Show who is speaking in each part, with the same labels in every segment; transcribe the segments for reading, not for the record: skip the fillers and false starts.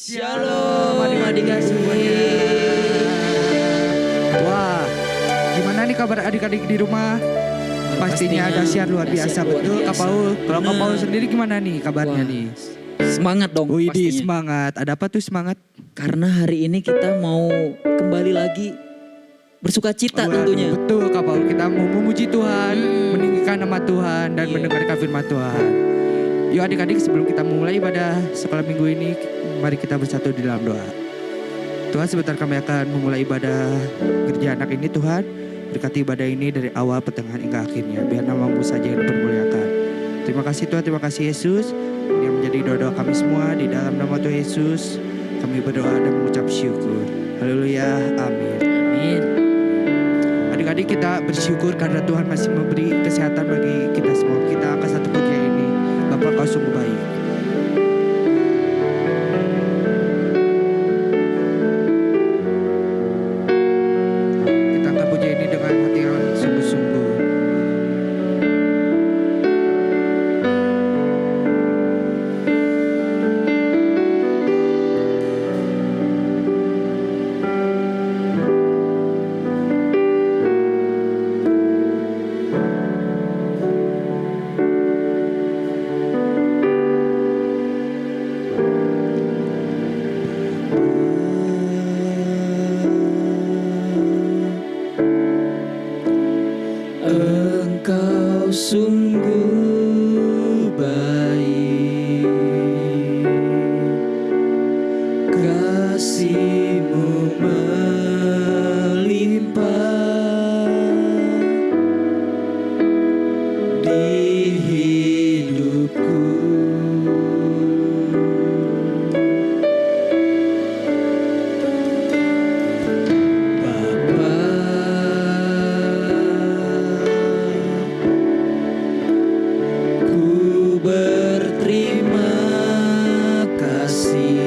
Speaker 1: Shalom adik-adik semuanya.
Speaker 2: Wah, gimana nih kabar adik-adik di rumah? Pastinya dahsyat luar biasa, betul Kak Paul. Kalau Kak Paul sendiri gimana nih kabarnya nih?
Speaker 1: Semangat dong
Speaker 2: Widih,
Speaker 1: pastinya.
Speaker 2: semangat. Ada apa tuh semangat?
Speaker 1: Karena hari ini kita mau kembali lagi bersuka cita
Speaker 2: Wah,
Speaker 1: tentunya.
Speaker 2: betul Kak Paul, kita mau memuji Tuhan, meninggikan nama Tuhan dan
Speaker 1: Iya.
Speaker 2: mendengarkan firman Tuhan. Yuk adik-adik, sebelum kita mulai ibadah sekolah minggu ini, mari kita bersatu di dalam doa. Tuhan, sebentar kami akan memulai ibadah gereja anak ini. Tuhan, berkati ibadah ini dari awal, pertengahan hingga akhirnya. Biar nama-Mu saja yang dipermuliakan. Terima kasih Tuhan, terima kasih Yesus. Ini yang menjadi doa-doa kami semua di dalam nama Tuhan Yesus. Kami berdoa dan mengucap syukur. Haleluya, amin.
Speaker 1: Amin.
Speaker 2: Adik-adik, kita bersyukur karena Tuhan masih memberi kesehatan bagi kita semua. Kita angkat satu pujian ini. Bapa, Kau sungguh baik. Kita angkat pujian ini dengan hati yang sungguh-sungguh.
Speaker 1: Engkau sungguh baik, kasih-Mu melimpah di hidupku. Bapa, ku berterima kasih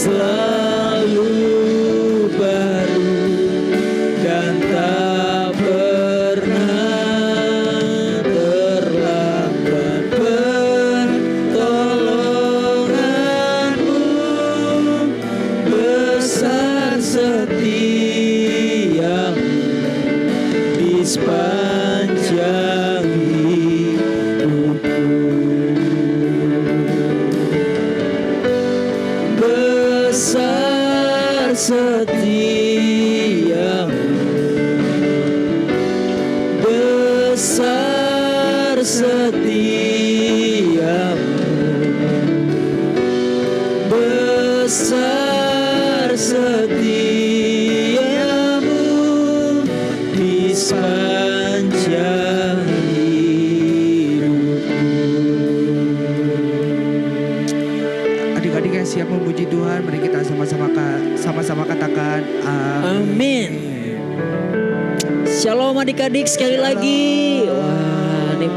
Speaker 1: selalu baru dan tak pernah terlambat. Pertolonganmu besar, setiamu di sepanjang hidupku. Besar setiamu, besar setiamu, besar setiamu di sepanjang hidupku.
Speaker 2: Adik-adik yang siap memuji Tuhan, mari kita sama-sama katakan
Speaker 1: Amin. Shalom adik-adik sekali lagi. Wah, ini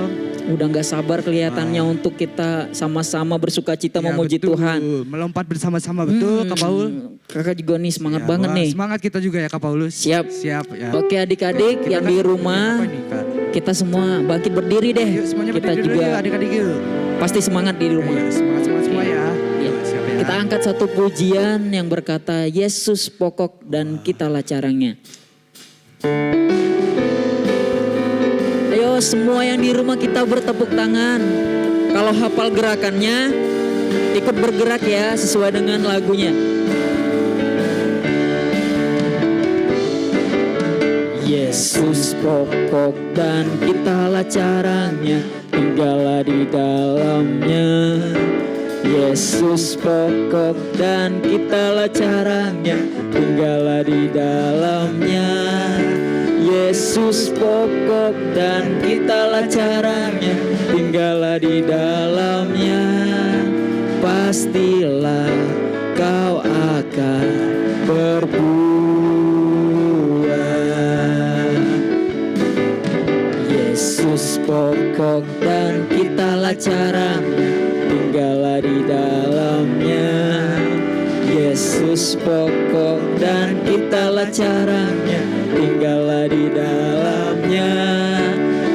Speaker 1: udah gak sabar kelihatannya untuk kita sama-sama bersuka cita
Speaker 2: Ya,
Speaker 1: memuji
Speaker 2: betul.
Speaker 1: Tuhan.
Speaker 2: Melompat bersama-sama, betul Kak Paul?
Speaker 1: Kakak juga nih semangat
Speaker 2: Ya,
Speaker 1: banget
Speaker 2: wah,
Speaker 1: nih.
Speaker 2: Semangat kita juga ya Kak Paulus.
Speaker 1: Siap.
Speaker 2: Siap ya.
Speaker 1: Oke adik-adik
Speaker 2: Kita
Speaker 1: yang
Speaker 2: kan
Speaker 1: di
Speaker 2: apa
Speaker 1: rumah,
Speaker 2: nih, Kak?
Speaker 1: kita semua bangkit berdiri deh.
Speaker 2: Yuk semuanya
Speaker 1: Kita
Speaker 2: berdiri dulu
Speaker 1: juga
Speaker 2: yuk adik-adik yuk.
Speaker 1: pasti semangat di rumah.
Speaker 2: Ayo, semangat semua ya.
Speaker 1: Ya.
Speaker 2: Siap ya.
Speaker 1: Kita angkat satu pujian yang berkata Yesus pokok dan kitalah caranya. Ayo semua yang di rumah kita bertepuk tangan. Kalau hafal gerakannya ikut bergerak ya sesuai dengan lagunya. Yesus pokok dan kitalah caranya, tinggallah di dalamnya. Yesus pokok dan kitalah caranya, tinggallah di dalamnya. Yesus pokok dan kitalah caranya, tinggallah di dalamnya. Pastilah kau akan berbuah. Yesus pokok dan kitalah caranya, tinggallah di dalamnya. Yesus pokok dan kitalah caranya, tinggallah di dalamnya.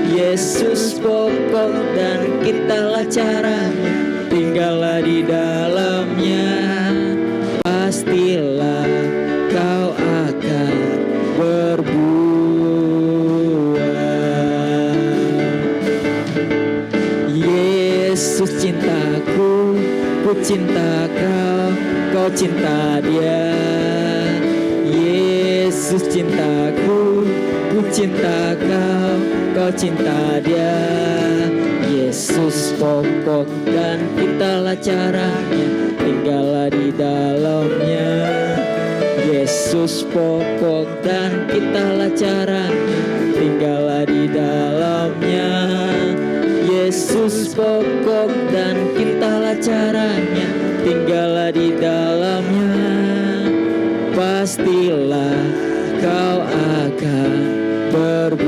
Speaker 1: Yesus pokok dan kitalah caranya, tinggallah di dalamnya. Pastilah kau akan berbuah. Yesus cintaku, ku cinta kau, kau cinta dia. Yesus cintaku, ku cinta kau, kau cinta dia. Yesus pokok dan kitalah caranya, tinggallah di dalamnya. Yesus pokok dan kitalah caranya, tinggallah di dalamnya. Yesus pokok dan kitalah caranya, tinggallah di dalamnya. Pastilah kau akan berbuah.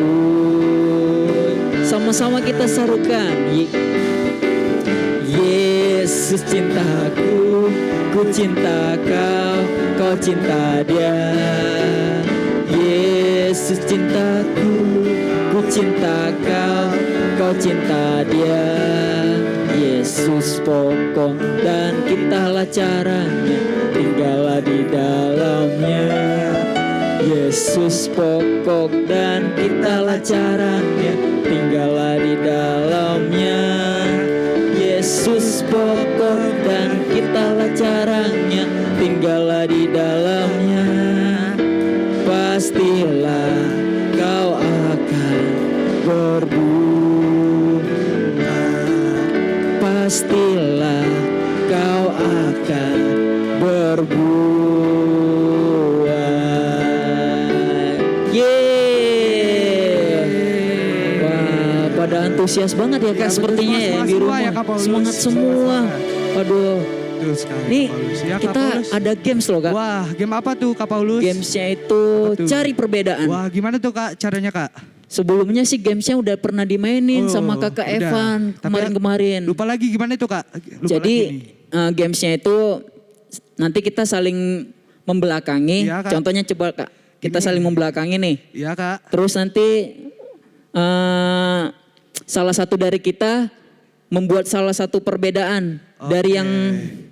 Speaker 1: Sama-sama kita serukan. Yesus cintaku, ku cinta kau, kau cinta dia. Yesus cintaku, ku cinta kau, kau cinta dia. Yesus pokok dan kitalah caranya, tinggallah di dalamnya. Yesus pokok dan kitalah caranya, tinggallah di dalamnya. Yesus pokok dan kitalah caranya, tinggallah di dalamnya. Pastilah kau akan berbuah. Pastilah kau akan berbuah. Yeay. Wah, pada antusias banget ya Kak,
Speaker 2: Ya,
Speaker 1: sepertinya
Speaker 2: betul,
Speaker 1: ya yang di
Speaker 2: semangat
Speaker 1: rumah.
Speaker 2: semua ya, Kak Paulus.
Speaker 1: Semangat semua. Waduh,
Speaker 2: Betul sekali,
Speaker 1: nih
Speaker 2: Kak Paulus. Ya, Kak
Speaker 1: kita
Speaker 2: Paulus.
Speaker 1: ada games loh Kak.
Speaker 2: Wah, game apa tuh Kak Paulus?
Speaker 1: Gamesnya itu
Speaker 2: Apa tuh?
Speaker 1: cari perbedaan.
Speaker 2: Wah, gimana tuh Kak caranya Kak?
Speaker 1: Sebelumnya sih gamesnya udah pernah dimainin
Speaker 2: Oh,
Speaker 1: sama kakak
Speaker 2: udah.
Speaker 1: Evan
Speaker 2: Tapi
Speaker 1: kemarin-kemarin.
Speaker 2: Lupa lagi gimana itu Kak? Lupa
Speaker 1: Jadi
Speaker 2: lagi nih.
Speaker 1: gamesnya itu nanti kita saling membelakangi.
Speaker 2: Iya, Kak.
Speaker 1: Contohnya coba Kak, kita saling membelakangi nih.
Speaker 2: Iya Kak.
Speaker 1: Terus nanti salah satu dari kita membuat salah satu perbedaan dari yang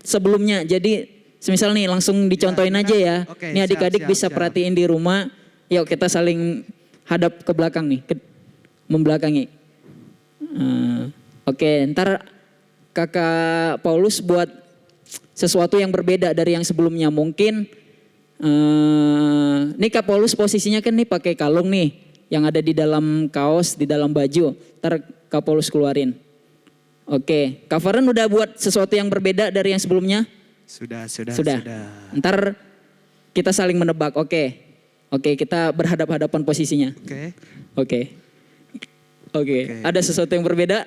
Speaker 1: sebelumnya. Jadi semisal nih langsung dicontohin aja ya.
Speaker 2: Oke,
Speaker 1: Nih adik-adik
Speaker 2: siap,
Speaker 1: bisa
Speaker 2: siap.
Speaker 1: perhatiin di rumah. Yuk kita saling hadap ke belakang nih, membelakangi. Oke, ntar kakak Paulus buat sesuatu yang berbeda dari yang sebelumnya. Mungkin nih Kak Paulus posisinya kan nih pakai kalung nih yang ada di dalam kaos, di dalam baju. Ntar Kak Paulus keluarin. Oke, Kak Farhan udah buat sesuatu yang berbeda dari yang sebelumnya?
Speaker 2: Sudah.
Speaker 1: Ntar kita saling menebak. Oke, kita berhadap-hadapan posisinya.
Speaker 2: Oke.
Speaker 1: Oke. Ada sesuatu yang berbeda?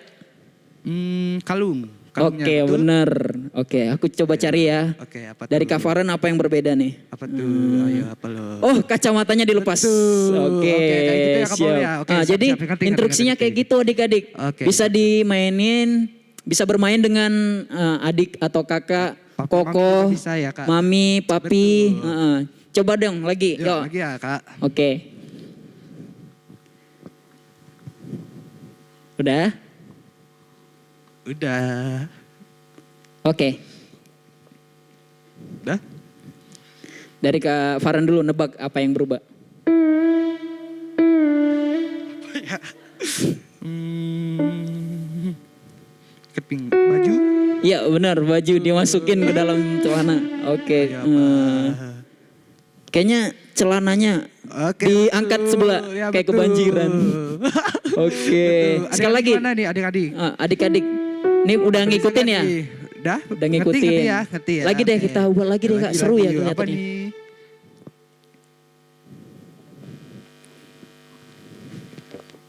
Speaker 2: Kalungnya.
Speaker 1: Oke,
Speaker 2: betul?
Speaker 1: bener. Oke, aku coba cari ya.
Speaker 2: Oke, apa
Speaker 1: Dari
Speaker 2: tuh?
Speaker 1: Kak Farhan apa yang berbeda nih?
Speaker 2: Apa tuh? Ayo, apa lo?
Speaker 1: Oh, kacamatanya dilepas.
Speaker 2: Betul.
Speaker 1: Oke,
Speaker 2: Oke, kayak gitu ya, Kak Paul
Speaker 1: siap.
Speaker 2: ya. Oke,
Speaker 1: Ah,
Speaker 2: siap,
Speaker 1: jadi
Speaker 2: siap. Ngerti,
Speaker 1: instruksinya
Speaker 2: ngerti.
Speaker 1: kayak gitu adik-adik.
Speaker 2: Oke.
Speaker 1: Bisa dimainin, bisa bermain dengan adik atau kakak,
Speaker 2: Papa,
Speaker 1: koko,
Speaker 2: mami juga bisa ya, Kak?
Speaker 1: mami, papi.
Speaker 2: Betul.
Speaker 1: Coba dong lagi.
Speaker 2: Yuk,
Speaker 1: Yuk.
Speaker 2: lagi ya Kak.
Speaker 1: Oke. Udah?
Speaker 2: Udah.
Speaker 1: Oke.
Speaker 2: Udah?
Speaker 1: Dari Kak Farhan dulu nebak apa yang berubah.
Speaker 2: Keping baju.
Speaker 1: Iya benar, baju dimasukin ke dalam celana. Oke.
Speaker 2: Ayo, apa?
Speaker 1: Kayaknya celananya
Speaker 2: Oke,
Speaker 1: diangkat
Speaker 2: betul.
Speaker 1: sebelah
Speaker 2: Ya,
Speaker 1: kayak
Speaker 2: betul.
Speaker 1: kebanjiran. Oke.
Speaker 2: Betul.
Speaker 1: Sekali lagi.
Speaker 2: Mana nih adik-adik?
Speaker 1: Adik-adik. Ini udah ngikutin ya?
Speaker 2: Udah?
Speaker 1: Udah ngikutin.
Speaker 2: Ngerti ya.
Speaker 1: Lagi deh
Speaker 2: Oke.
Speaker 1: kita ubah lagi deh Kak. Seru ya
Speaker 2: Yuk. Apa
Speaker 1: kelihatannya.
Speaker 2: nih?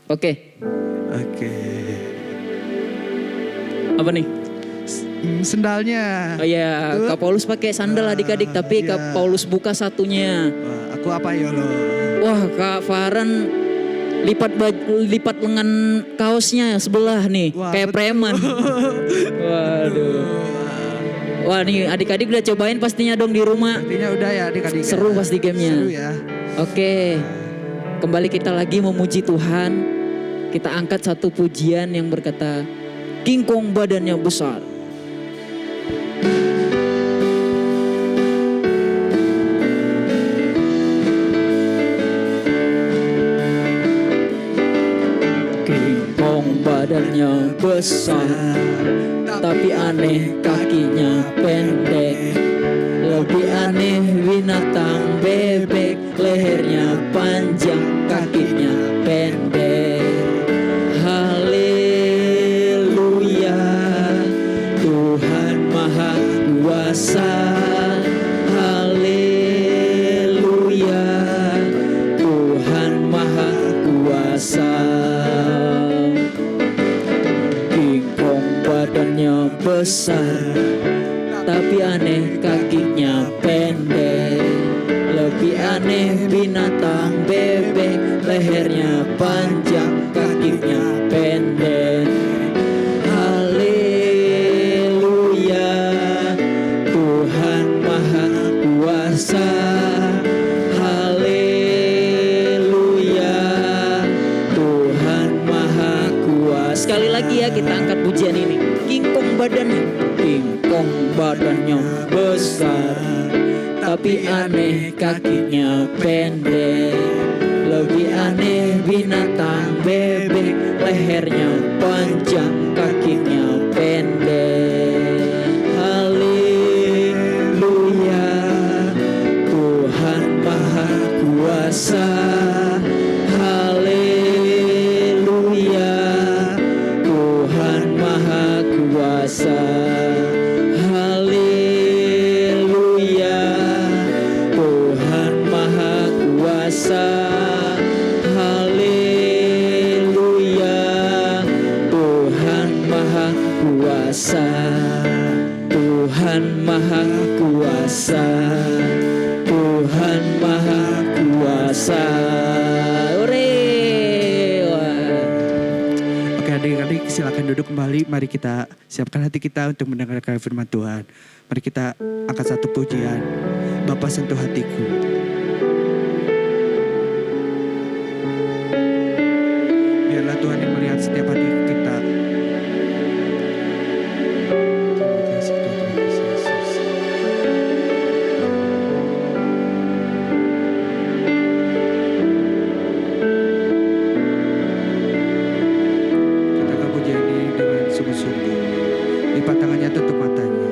Speaker 1: Oke.
Speaker 2: Oke.
Speaker 1: Apa nih?
Speaker 2: Sendalnya.
Speaker 1: Oh ya,
Speaker 2: Betul.
Speaker 1: Kak Paulus pakai sandal adik-adik, tapi
Speaker 2: iya.
Speaker 1: Kak Paulus buka satunya.
Speaker 2: Wah, aku apa ya lo?
Speaker 1: Wah, Kak Farhan lipat lengan kaosnya sebelah nih,
Speaker 2: Wah,
Speaker 1: kayak
Speaker 2: betul.
Speaker 1: preman. Waduh. Wah, nih adik-adik udah cobain pastinya dong di rumah.
Speaker 2: Artinya udah ya adik-adik.
Speaker 1: Seru pasti gamenya.
Speaker 2: Seru ya.
Speaker 1: Oke, kembali kita lagi memuji Tuhan. Kita angkat satu pujian yang berkata, King Kong badannya besar. King Kong badannya besar, tapi aneh kakinya pendek. Lebih aneh binatang bebek, lehernya panjang, kakinya pendek. Haleluya, Tuhan Maha Kuasa. Haleluya, Tuhan Maha Kuasa. King Kong badannya besar, tapi aneh kakinya pendek. Lebih aneh binatang bebek, lehernya panjang, kakinya pendek. Haleluya, Tuhan Maha Kuasa. Haleluya, Tuhan Maha Kuasa. Sekali lagi ya kita angkat pujian ini. King Kong badannya besar, tapi aneh kakinya pendek. Lebih aneh binatang bebek, lehernya panjang, kakinya pendek. Haleluya, Tuhan Maha Kuasa. Haleluya, Tuhan Maha Kuasa. Haleluya, Tuhan Maha Kuasa. Haleluya, Tuhan Maha Kuasa. Tuhan Maha Kuasa. Tuhan Maha Kuasa. Ore. Wah.
Speaker 2: Oke adik-adik silakan duduk kembali, mari kita siapkan hati kita untuk mendengarkan firman Tuhan. Mari kita angkat satu pujian, Bapa sentuh hatiku. Biarlah Tuhan yang melihat setiap hati kita. Terima kasih Tuhan, terima kasih Yesus. Kita pujian ini dengan sungguh-sungguh. Lipat tangannya, tutup matanya.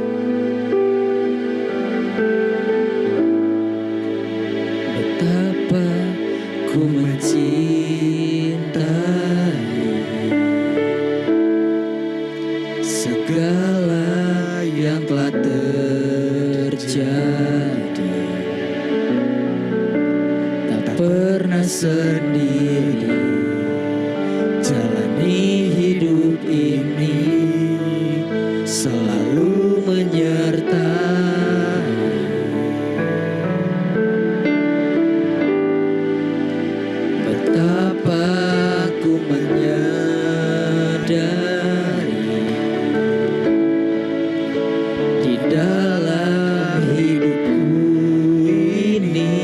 Speaker 1: Betapa ku mencintai segala yang telah terjadi. Tak pernah sendiri jalani hidup ini, selalu menyertai. Betapa ku menyadari di dalam hidupku ini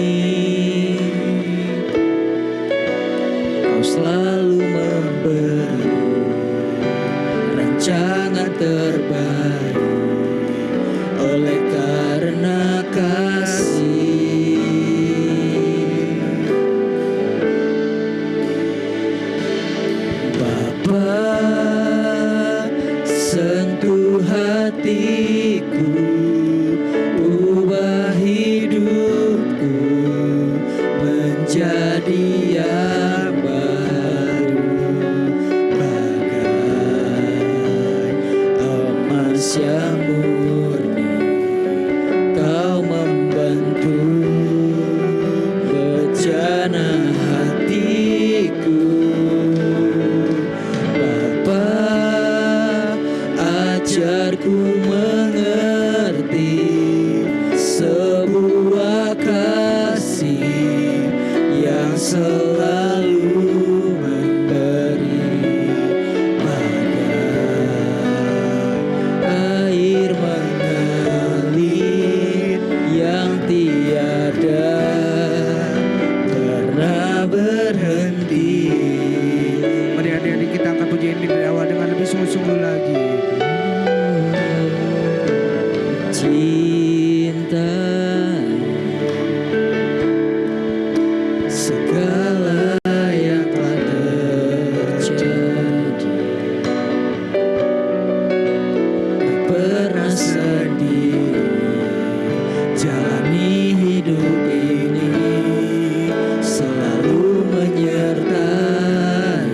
Speaker 1: Kau selalu memberi rancangan terbaik oleh karena kasih. Bapa, sentuh hatiku, ubah hidupku menjadi yang baru, bagai emas yang murni. Kau membantu bejana hatiku. Ajarku mengerti sebuah kasih yang selalu memberi, bagai air mengalir yang tiada pernah berhenti.
Speaker 2: Mari adik-adik kita angkat pujian ini dari awal dengan lebih sungguh-sungguh lagi.
Speaker 1: Cinta segala yang telah terjadi, tak pernah sendiri jalani hidup ini, selalu menyertai.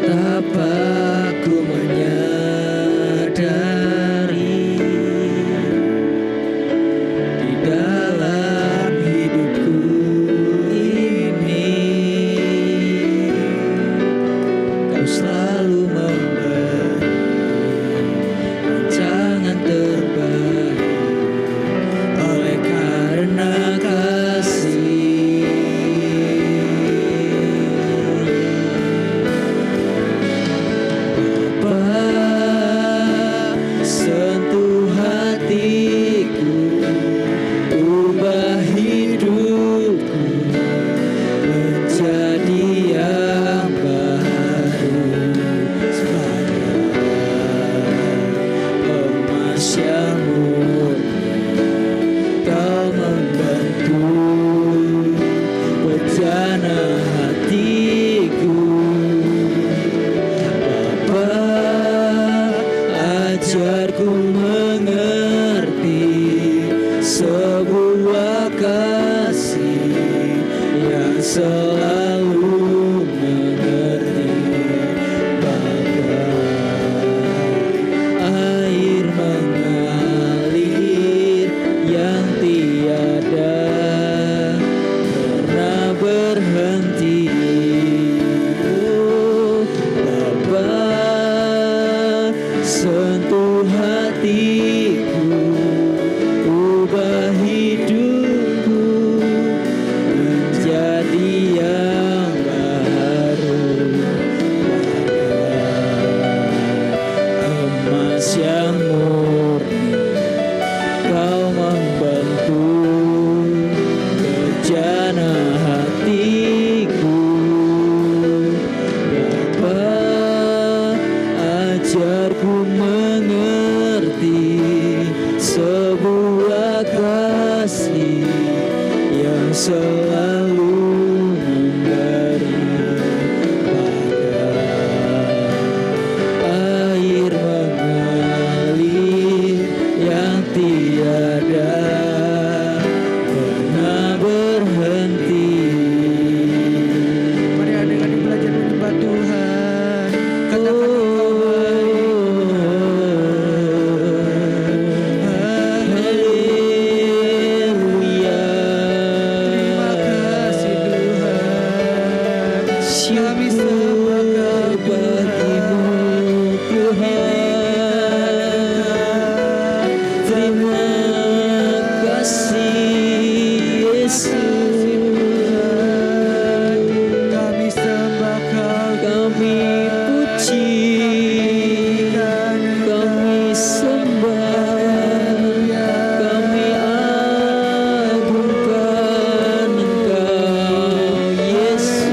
Speaker 1: Betapa ku menyadari puji, kami sembah, kami agungkan Engkau, Yesus.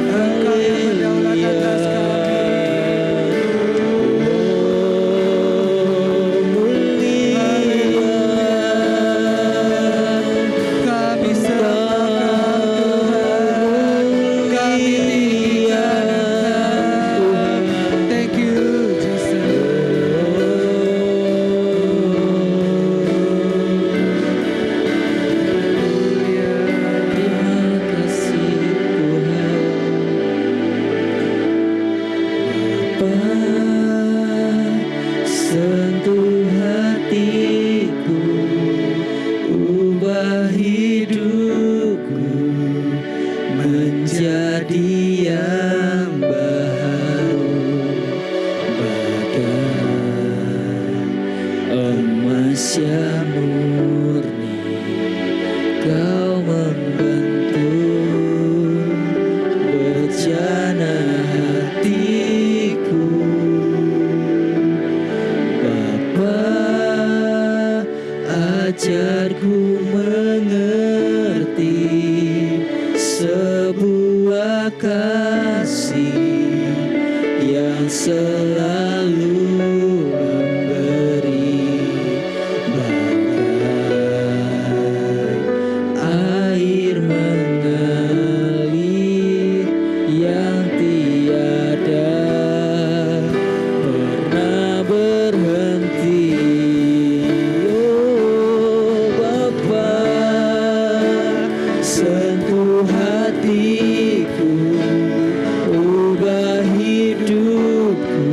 Speaker 2: Engkau yang berdaulat atas kami sembah Tuhan, kami tinggikan Tuhan. Thank you Jesus.
Speaker 1: Terima kasih Tuhan. Bapa, sentuh hatiku, ubah hidupku menjadi yang baru, bagai emas yang murni. Kau membentuk bejana hatiku, Bapa, ajarku mengerti sebuah kasih yang selalu memberi, bagai air mengalir yang tiada pernah berhenti. Oh Bapa, sentuh hatiku, ubah hidupku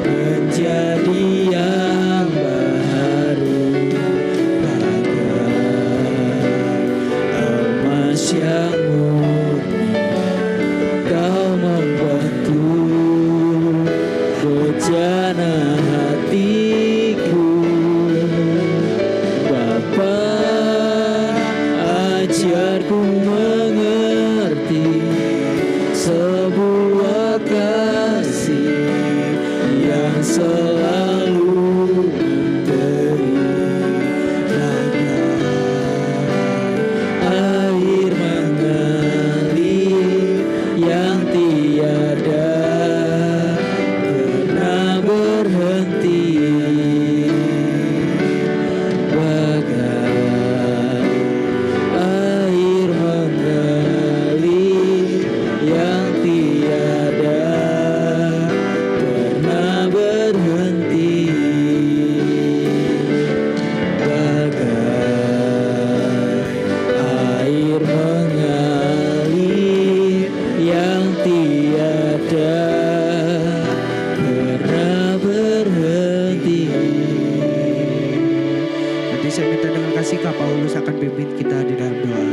Speaker 1: menjadi yang baru, bagai emas yang murni. Kau membentuk bejana hatiku, Bapa, ajarku mengerti sebuah kasih yang selalu memberi, bagai air mengalir yang tiada pernah berhenti, bagai air mengalir yang tiada pernah berhenti, bagai air mengalir yang tiada pernah berhenti.
Speaker 2: Nanti saya minta dengan kasih Kak Paulus akan pimpin kita di dalam doa.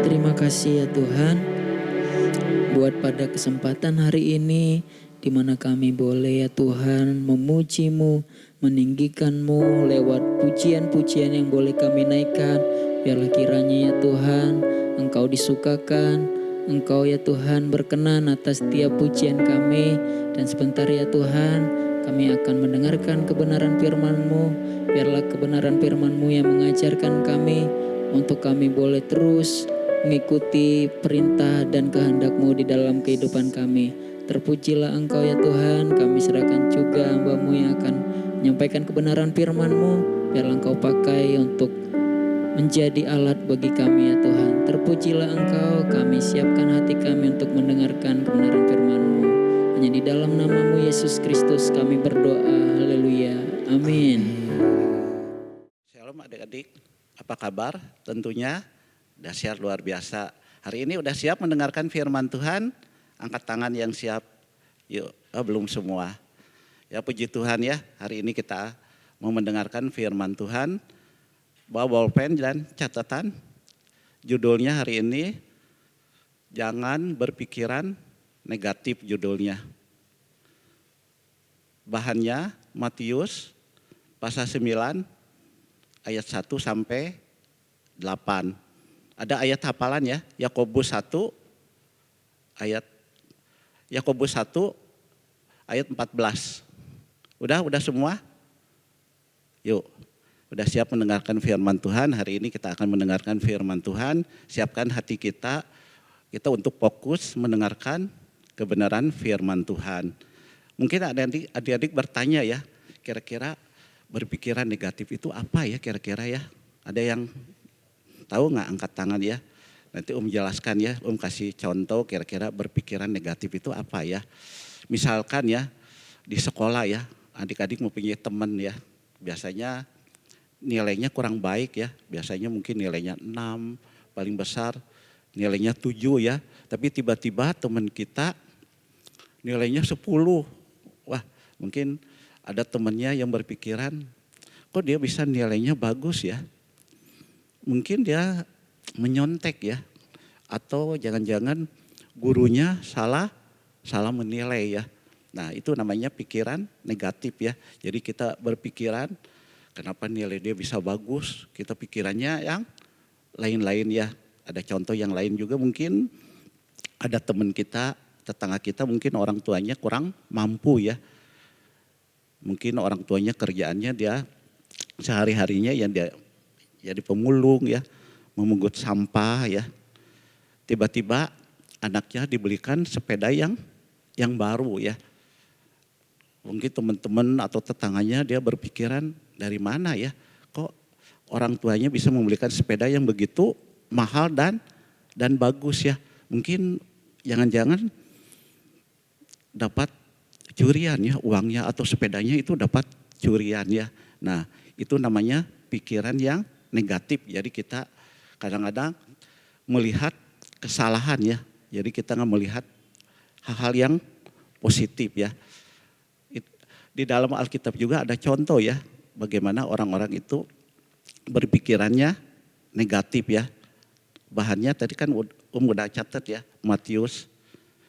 Speaker 1: Terima kasih ya Tuhan, buat pada kesempatan hari ini di mana kami boleh ya Tuhan memuji-Mu, meninggikan-Mu lewat pujian-pujian yang boleh kami naikkan. Biarlah kiranya ya Tuhan Engkau disukakan, Engkau ya Tuhan berkenan atas setiap pujian kami. Dan sebentar ya Tuhan kami akan mendengarkan kebenaran firman-Mu. Biarlah kebenaran firman-Mu yang mengajarkan kami untuk kami boleh terus mengikuti perintah dan kehendak-Mu di dalam kehidupan kami. Terpujilah Engkau ya Tuhan, kami serahkan juga hamba-Mu yang akan menyampaikan kebenaran firman-Mu. Biarlah Engkau pakai untuk menjadi alat bagi kami ya Tuhan. Terpujilah Engkau, kami siapkan hati kami untuk mendengarkan kebenaran firman-Mu. Hanya di dalam nama-Mu Yesus Kristus kami berdoa, haleluya, amin.
Speaker 3: Shalom adik-adik, apa kabar? Tentunya dahsyat luar biasa. Hari ini udah siap mendengarkan firman Tuhan? Angkat tangan yang siap. Yuk, belum semua. Ya puji Tuhan ya, hari ini kita mau mendengarkan firman Tuhan. Bawa bolpen dan catatan. Judulnya hari ini, jangan berpikiran negatif judulnya. Bahannya Matius pasal 9 ayat 1 sampai 8. Ada ayat hafalan ya, Yakobus 1 ayat 14. Udah semua? Yuk, udah siap mendengarkan firman Tuhan? Hari ini kita akan mendengarkan firman Tuhan. Siapkan hati kita untuk fokus mendengarkan kebenaran firman Tuhan. Mungkin ada adik-adik bertanya ya, kira-kira berpikiran negatif itu apa ya kira-kira ya? Ada yang tahu nggak? Angkat tangan ya. Nanti jelaskan ya, kasih contoh kira-kira berpikiran negatif itu apa ya. Misalkan ya, di sekolah ya, adik-adik mempunyai teman ya. Biasanya nilainya kurang baik ya, biasanya mungkin nilainya 6, paling besar nilainya 7 ya. Tapi tiba-tiba teman kita nilainya 10. Wah, mungkin ada temannya yang berpikiran, kok dia bisa nilainya bagus ya? Mungkin dia menyontek ya, atau jangan-jangan gurunya salah menilai ya. Nah, itu namanya pikiran negatif ya. Jadi kita berpikiran kenapa nilai dia bisa bagus, kita pikirannya yang lain-lain ya. Ada contoh yang lain juga, mungkin ada teman kita, tetangga kita, mungkin orang tuanya kurang mampu ya. Mungkin orang tuanya kerjaannya dia sehari-harinya yang dia jadi pemulung ya, memungut sampah ya. Tiba-tiba anaknya dibelikan sepeda yang baru ya. Mungkin teman-teman atau tetangganya dia berpikiran, dari mana ya, kok orang tuanya bisa membelikan sepeda yang begitu mahal dan bagus ya. Mungkin jangan-jangan dapat curian ya, uangnya atau sepedanya itu dapat curian ya. Nah, itu namanya pikiran yang negatif. Jadi kita kadang-kadang melihat kesalahan ya. Jadi kita nggak melihat hal-hal yang positif ya. Di dalam Alkitab juga ada contoh ya, bagaimana orang-orang itu berpikirannya negatif ya. Bahannya tadi kan udah catat ya, Matius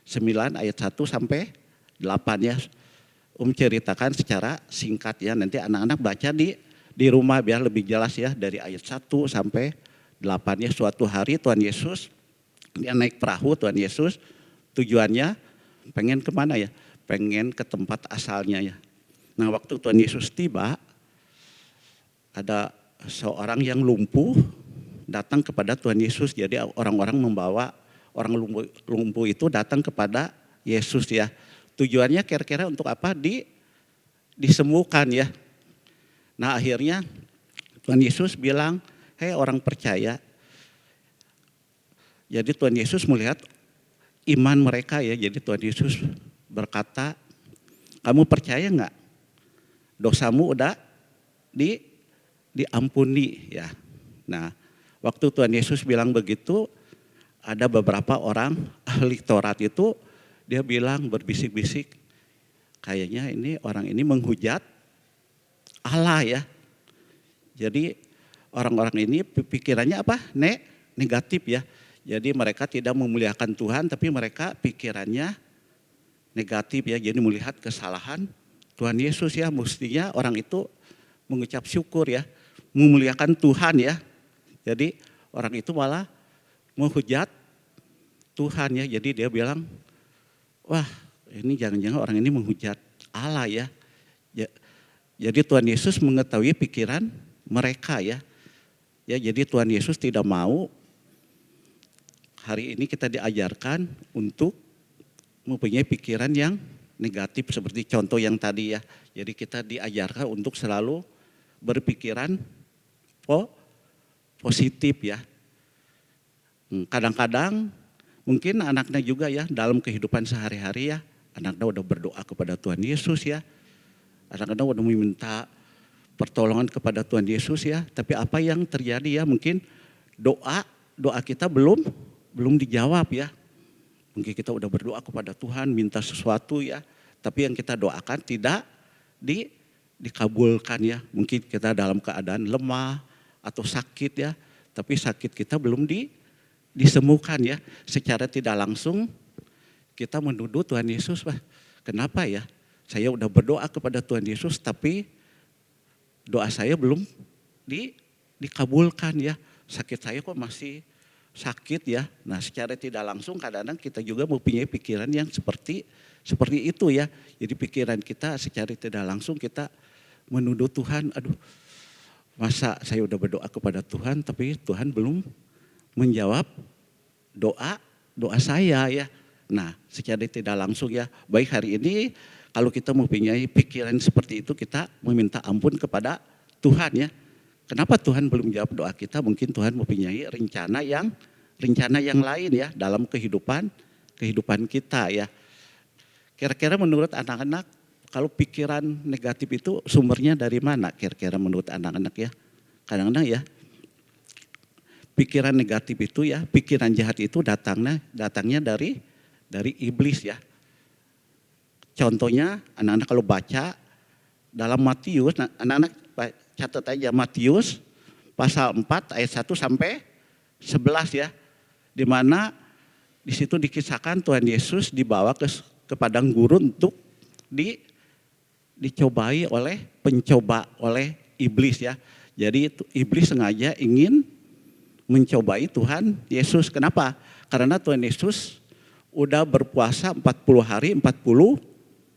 Speaker 3: 9 ayat 1 sampai 8 ya. Ceritakan secara singkat ya, nanti anak-anak baca di rumah biar lebih jelas ya, dari ayat 1 sampai 8 ya. Suatu hari Tuhan Yesus, dia naik perahu Tuhan Yesus, tujuannya pengen kemana ya? Pengen ke tempat asalnya ya. Nah, waktu Tuhan Yesus tiba, ada seorang yang lumpuh datang kepada Tuhan Yesus. Jadi orang-orang membawa orang lumpuh itu datang kepada Yesus ya. Tujuannya kira-kira untuk apa? Disembuhkan ya. Nah, akhirnya Tuhan Yesus bilang, hei orang percaya. Jadi Tuhan Yesus melihat iman mereka ya. Jadi Tuhan Yesus berkata, kamu percaya enggak? Dosamu udah diampuni ya. Nah, waktu Tuhan Yesus bilang begitu, ada beberapa orang ahli Taurat itu dia bilang berbisik-bisik, kayaknya ini orang ini menghujat Allah ya. Jadi orang-orang ini pikirannya apa? Negatif ya. Jadi mereka tidak memuliakan Tuhan, tapi mereka pikirannya negatif ya. Jadi melihat kesalahan Tuhan Yesus ya, mestinya orang itu mengucap syukur ya, memuliakan Tuhan ya. Jadi orang itu malah menghujat Tuhan ya. Jadi dia bilang, wah ini jangan-jangan orang ini menghujat Allah ya. Jadi Tuhan Yesus mengetahui pikiran mereka ya. Ya, jadi Tuhan Yesus tidak mau hari ini kita diajarkan untuk mempunyai pikiran yang negatif seperti contoh yang tadi ya. Jadi kita diajarkan untuk selalu berpikiran positif ya. Kadang-kadang mungkin anaknya juga ya dalam kehidupan sehari-hari ya. Anaknya udah berdoa kepada Tuhan Yesus ya. Anaknya udah meminta pertolongan kepada Tuhan Yesus ya. Tapi apa yang terjadi ya, mungkin doa kita belum dijawab ya. Mungkin kita udah berdoa kepada Tuhan, minta sesuatu ya. Tapi yang kita doakan tidak dikabulkan ya. Mungkin kita dalam keadaan lemah atau sakit ya. Tapi sakit kita belum disembuhkan ya. Secara tidak langsung kita menuduh Tuhan Yesus. Wah, kenapa ya? Saya udah berdoa kepada Tuhan Yesus tapi doa saya belum dikabulkan ya. Sakit saya kok masih sakit ya. Nah secara tidak langsung kadang-kadang kita juga mempunyai pikiran yang seperti itu ya. Jadi pikiran kita secara tidak langsung kita menuduh Tuhan, aduh masa saya udah berdoa kepada Tuhan tapi Tuhan belum menjawab doa saya ya. Nah secara tidak langsung ya, baik hari ini kalau kita mempunyai pikiran seperti itu kita meminta ampun kepada Tuhan ya. Kenapa Tuhan belum jawab doa kita? Mungkin Tuhan mempunyai rencana yang lain ya dalam kehidupan kita ya. Kira-kira menurut anak-anak kalau pikiran negatif itu sumbernya dari mana kira-kira menurut anak-anak ya? Kadang-kadang ya pikiran negatif itu ya, pikiran jahat itu datangnya dari iblis ya. Contohnya anak-anak kalau baca dalam Matius, anak-anak catat aja Matius pasal 4 ayat 1 sampai 11 ya. Di mana di situ dikisahkan Tuhan Yesus dibawa ke padang gurun untuk dicobai oleh iblis ya. Jadi iblis sengaja ingin mencobai Tuhan Yesus. Kenapa? Karena Tuhan Yesus udah berpuasa 40 hari 40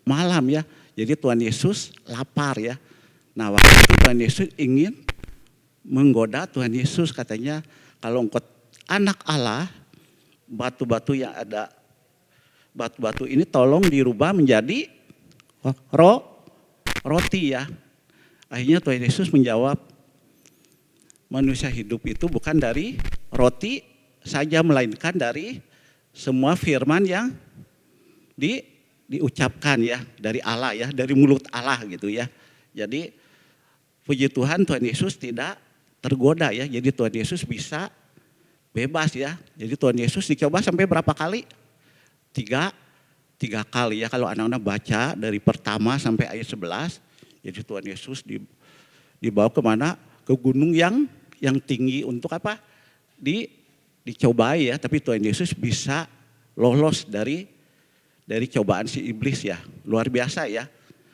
Speaker 3: malam ya. Jadi Tuhan Yesus lapar ya. Nah waktu itu Tuhan Yesus ingin menggoda Tuhan Yesus, katanya kalau engkau anak Allah, batu-batu yang ada, batu-batu ini tolong dirubah menjadi roti ya. Akhirnya Tuhan Yesus menjawab, manusia hidup itu bukan dari roti saja melainkan dari semua firman yang diucapkan ya dari Allah ya, dari mulut Allah gitu ya. Jadi puji Tuhan, Tuhan Yesus tidak tergoda ya. Jadi Tuhan Yesus bisa bebas ya. Jadi Tuhan Yesus dicoba sampai berapa kali? Tiga kali ya. Kalau anak-anak baca dari pertama sampai ayat 11. Jadi Tuhan Yesus dibawa kemana? Ke gunung yang tinggi untuk apa? Dicobai ya. Tapi Tuhan Yesus bisa lolos dari cobaan si iblis ya. Luar biasa ya.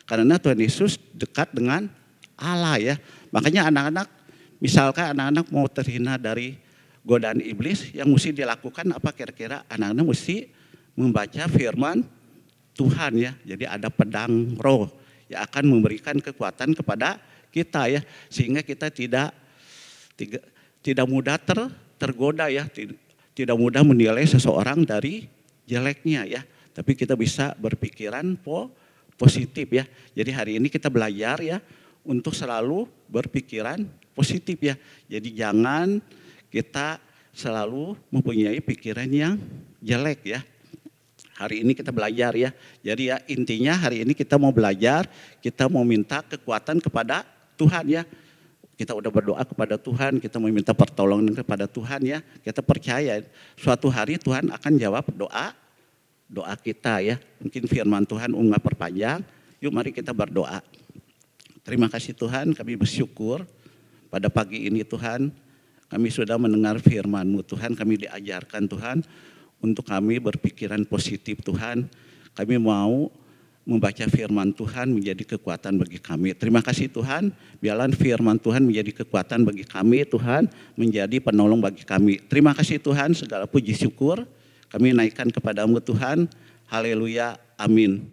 Speaker 3: Karena Tuhan Yesus dekat dengan Allah ya. Makanya anak-anak, misalkan anak-anak mau terhina dari godaan iblis, yang mesti dilakukan apa kira-kira? Anak-anak mesti membaca firman Tuhan ya. Jadi ada pedang roh yang akan memberikan kekuatan kepada kita ya. Sehingga kita tidak mudah tergoda ya. Tidak mudah menilai seseorang dari jeleknya ya. Tapi kita bisa berpikiran positif ya. Jadi hari ini kita belajar ya untuk selalu berpikiran positif ya. Jadi jangan kita selalu mempunyai pikiran yang jelek ya. Hari ini kita belajar ya. Jadi ya intinya hari ini kita mau belajar, kita mau minta kekuatan kepada Tuhan ya. Kita udah berdoa kepada Tuhan, kita mau minta pertolongan kepada Tuhan ya. Kita percaya suatu hari Tuhan akan jawab doa kita ya. Mungkin firman Tuhan nggak perpanjang. Yuk mari kita berdoa. Terima kasih Tuhan, kami bersyukur pada pagi ini Tuhan. Kami sudah mendengar firman-Mu Tuhan, kami diajarkan Tuhan untuk kami berpikiran positif Tuhan. Kami mau membaca firman Tuhan menjadi kekuatan bagi kami. Terima kasih Tuhan, biarlah firman Tuhan menjadi kekuatan bagi kami Tuhan, menjadi penolong bagi kami. Terima kasih Tuhan, segala puji syukur kami naikkan kepada-Mu Tuhan. Haleluya, amin.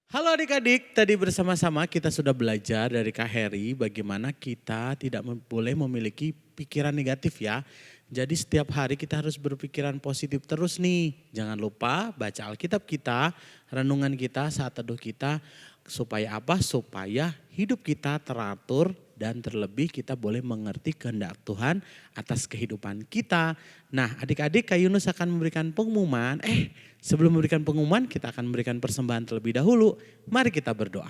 Speaker 4: Halo adik-adik, tadi bersama-sama kita sudah belajar dari Kak Heri bagaimana kita tidak boleh memiliki pikiran negatif ya. Jadi setiap hari kita harus berpikiran positif terus nih. Jangan lupa baca Alkitab kita, renungan kita, saat teduh kita. Supaya apa? Supaya hidup kita teratur dan terlebih kita boleh mengerti kehendak Tuhan atas kehidupan kita. Nah adik-adik, Kak Yunus akan memberikan pengumuman. Sebelum memberikan pengumuman kita akan memberikan persembahan terlebih dahulu. Mari kita berdoa.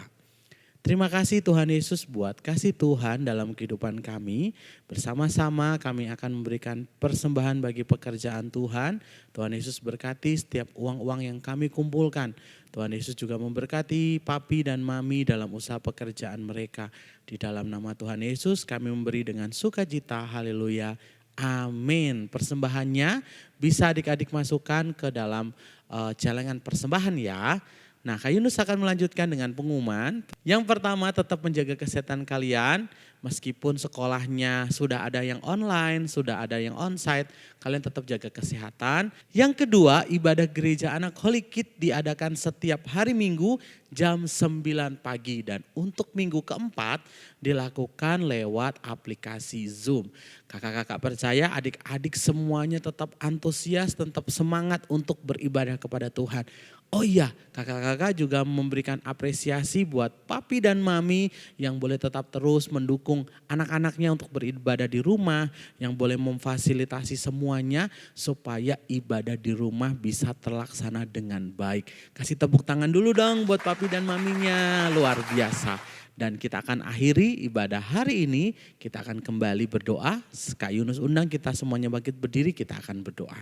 Speaker 4: Terima kasih Tuhan Yesus buat kasih Tuhan dalam kehidupan kami. Bersama-sama kami akan memberikan persembahan bagi pekerjaan Tuhan. Tuhan Yesus berkati setiap uang-uang yang kami kumpulkan. Tuhan Yesus juga memberkati papi dan mami dalam usaha pekerjaan mereka. Di dalam nama Tuhan Yesus kami memberi dengan sukacita. Haleluya. Amin. Persembahannya bisa adik-adik masukkan ke dalam celengan persembahan ya. Nah, Kak Yunus akan melanjutkan dengan pengumuman. Yang pertama, tetap menjaga kesehatan kalian. Meskipun sekolahnya sudah ada yang online, sudah ada yang onsite, kalian tetap jaga kesehatan. Yang kedua, ibadah gereja anak Holy Kid diadakan setiap hari Minggu jam 9 pagi. Dan untuk minggu keempat dilakukan lewat aplikasi Zoom. Kakak-kakak percaya adik-adik semuanya tetap antusias, tetap semangat untuk beribadah kepada Tuhan. Oh iya, kakak-kakak juga memberikan apresiasi buat papi dan mami yang boleh tetap terus mendukung anak-anaknya untuk beribadah di rumah, yang boleh memfasilitasi semuanya supaya ibadah di rumah bisa terlaksana dengan baik. Kasih tepuk tangan dulu dong buat papi dan maminya, luar biasa. Dan kita akan akhiri ibadah hari ini, kita akan kembali berdoa. Kak Yunus undang kita semuanya bangkit berdiri, kita akan berdoa.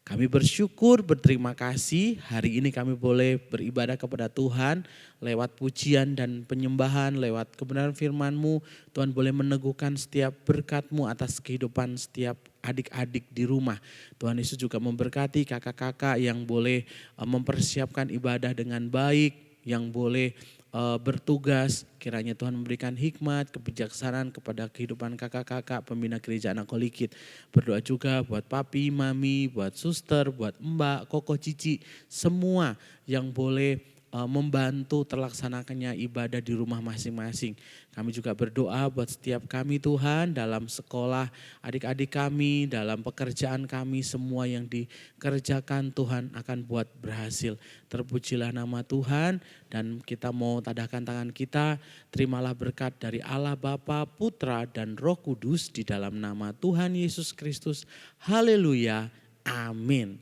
Speaker 4: Kami bersyukur, berterima kasih hari ini kami boleh beribadah kepada Tuhan lewat pujian dan penyembahan, lewat kebenaran firman-Mu. Tuhan boleh meneguhkan setiap berkat-Mu atas kehidupan setiap adik-adik di rumah. Tuhan Yesus juga memberkati kakak-kakak yang boleh mempersiapkan ibadah dengan baik, yang boleh bertugas. Kiranya Tuhan memberikan hikmat, kebijaksanaan kepada kehidupan kakak-kakak pembina gereja anak Holy Kid. Berdoa juga buat papi, mami, buat suster, buat mbak, koko, cici. Semua yang boleh membantu terlaksanakannya ibadah di rumah masing-masing. Kami juga berdoa buat setiap kami Tuhan dalam sekolah adik-adik kami, dalam pekerjaan kami, semua yang dikerjakan Tuhan akan buat berhasil. Terpujilah nama Tuhan dan kita mau tadahkan tangan kita, terimalah berkat dari Allah Bapa, Putra dan Roh Kudus di dalam nama Tuhan Yesus Kristus. Haleluya, amin.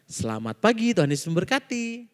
Speaker 4: Selamat pagi, Tuhan Yesus memberkati.